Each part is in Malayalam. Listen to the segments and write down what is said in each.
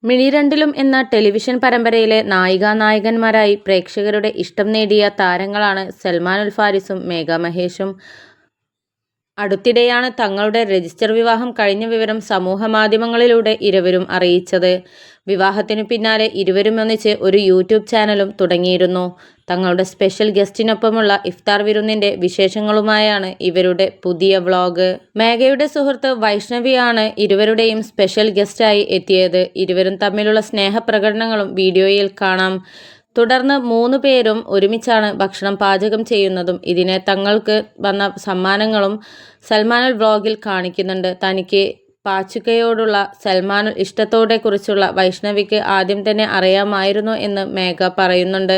മിഴിരണ്ടിലും എന്ന ടെലിവിഷൻ പരമ്പരയിലെ നായികാനായകന്മാരായി പ്രേക്ഷകരുടെ ഇഷ്ടം നേടിയ താരങ്ങളാണ് സൽമാൻ ഫാരിസും മേഘ മഹേഷും. അടുത്തിടെയാണ് തങ്ങളുടെ രജിസ്റ്റർ വിവാഹം കഴിഞ്ഞ വിവരം സമൂഹമാധ്യമങ്ങളിലൂടെ ഇരുവരും അറിയിച്ചത്. വിവാഹത്തിനു പിന്നാലെ ഇരുവരും ഒന്നിച്ച് ഒരു യൂട്യൂബ് ചാനലും തുടങ്ങിയിരുന്നു. തങ്ങളുടെ സ്പെഷ്യൽ ഗസ്റ്റിനൊപ്പമുള്ള ഇഫ്താർ വിരുന്നിന്റെ വിശേഷങ്ങളുമായാണ് ഇവരുടെ പുതിയ വ്ലോഗ്. മേഘയുടെ സുഹൃത്ത് വൈഷ്ണവിയാണ് ഇരുവരുടെയും സ്പെഷ്യൽ ഗസ്റ്റായി എത്തിയത്. ഇരുവരും തമ്മിലുള്ള സ്നേഹപ്രകടനങ്ങളും വീഡിയോയിൽ കാണാം. തുടർന്ന് 3 പേരും ഒരുമിച്ചാണ് ഭക്ഷണം പാചകം ചെയ്യുന്നതും ഇതിനെ തങ്ങൾക്ക് വന്ന സമ്മാനങ്ങളും സൽമാൻ വ്ലോഗിൽ കാണിക്കുന്നുണ്ട്. തനിക്ക് പാച്ചുക്കയോടുള്ള സൽമാൻ ഇഷ്ടത്തോടെക്കുറിച്ചുള്ള വൈഷ്ണവിക്ക് ആദ്യം തന്നെ അറിയാമായിരുന്നു എന്ന് മേഘ പറയുന്നുണ്ട്.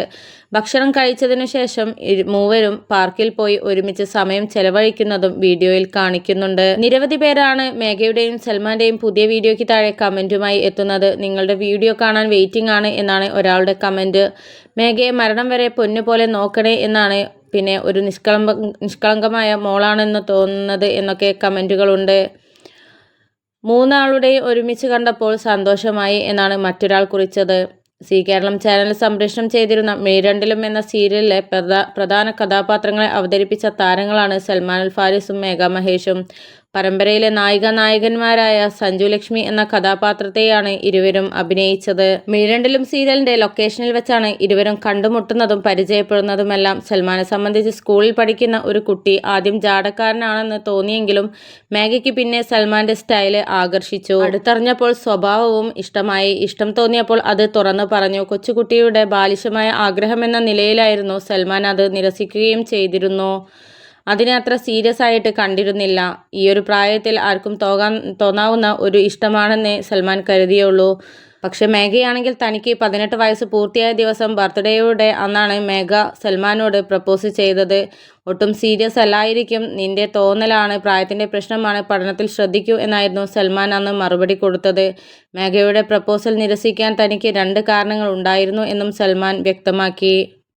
ഭക്ഷണം കഴിച്ചതിനു ശേഷം മൂവരും പാർക്കിൽ പോയി ഒരുമിച്ച് സമയം ചെലവഴിക്കുന്നതും വീഡിയോയിൽ കാണിക്കുന്നുണ്ട്. നിരവധി പേരാണ് മേഘയുടെയും സൽമാന്റെയും പുതിയ വീഡിയോയ്ക്ക് താഴെ കമന്റുമായി എത്തുന്നത്. നിങ്ങളുടെ വീഡിയോ കാണാൻ വെയിറ്റിംഗ് ആണ് എന്നാണ് ഒരാളുടെ കമന്റ്. മേഘയെ മരണം വരെ പൊന്നുപോലെ നോക്കണേ എന്നാണ്. പിന്നെ ഒരു നിഷ്കളങ്കമായ മോളാണെന്ന് തോന്നുന്നത് എന്നൊക്കെ കമന്റുകളുണ്ട്. 3 ആളുടെയും ഒരുമിച്ച് കണ്ടപ്പോൾ സന്തോഷമായി എന്നാണ് മറ്റൊരാൾ കുറിച്ചത്. സി കേരളം ചാനൽ സംപ്രേഷണം ചെയ്തിരുന്ന മിഴിരണ്ടിലും എന്ന സീരിയലിലെ പ്രധാന കഥാപാത്രങ്ങളെ അവതരിപ്പിച്ച താരങ്ങളാണ് സൽമാൻ ഫാരിസും മേഘ മഹേഷും. പരമ്പരയിലെ നായികാനായകന്മാരായ സഞ്ജു ലക്ഷ്മി എന്ന കഥാപാത്രത്തെയാണ് ഇരുവരും അഭിനയിച്ചത്. മിഴിരണ്ടിലും സീരിയലിന്റെ ലൊക്കേഷനിൽ വെച്ചാണ് ഇരുവരും കണ്ടുമുട്ടുന്നതും പരിചയപ്പെടുന്നതുമെല്ലാം. സൽമാനെ സംബന്ധിച്ച് സ്കൂളിൽ പഠിക്കുന്ന ഒരു കുട്ടി ആദ്യം ജാടക്കാരനാണെന്ന് തോന്നിയെങ്കിലും മേഘയ്ക്ക് പിന്നെ സൽമാന്റെ സ്റ്റൈല് ആകർഷിച്ചു. അടുത്തറിഞ്ഞപ്പോൾ സ്വഭാവവും ഇഷ്ടമായി. ഇഷ്ടം തോന്നിയപ്പോൾ അത് തുറന്നു പറഞ്ഞു. കൊച്ചുകുട്ടിയുടെ ബാലിശമായ ആഗ്രഹമെന്ന നിലയിലായിരുന്നു സൽമാൻ അത് നിരസിക്കുകയും ചെയ്തിരുന്നു. അതിനെ അത്ര സീരിയസ് ആയിട്ട് കണ്ടിരുന്നില്ല. ഈയൊരു പ്രായത്തിൽ ആർക്കും തോന്നാവുന്ന ഒരു ഇഷ്ടമാണെന്നേ സൽമാൻ കരുതിയുള്ളൂ. പക്ഷെ മേഘയാണെങ്കിൽ തനിക്ക് 18 വയസ്സ് പൂർത്തിയായ ദിവസം ബർത്ത്ഡേയുടെ അന്നാണ് മേഘ സൽമാനോട് പ്രപ്പോസ് ചെയ്തത്. ഒട്ടും സീരിയസ് അല്ലായിരിക്കും, നിന്റെ തോന്നലാണ്, പ്രായത്തിന്റെ പ്രശ്നമാണ്, പഠനത്തിൽ ശ്രദ്ധിക്കൂ എന്നായിരുന്നു സൽമാൻ അന്ന് മറുപടി കൊടുത്തത്. മേഘയുടെ പ്രപ്പോസൽ നിരസിക്കാൻ തനിക്ക് 2 കാരണങ്ങൾ ഉണ്ടായിരുന്നു എന്നും സൽമാൻ വ്യക്തമാക്കി.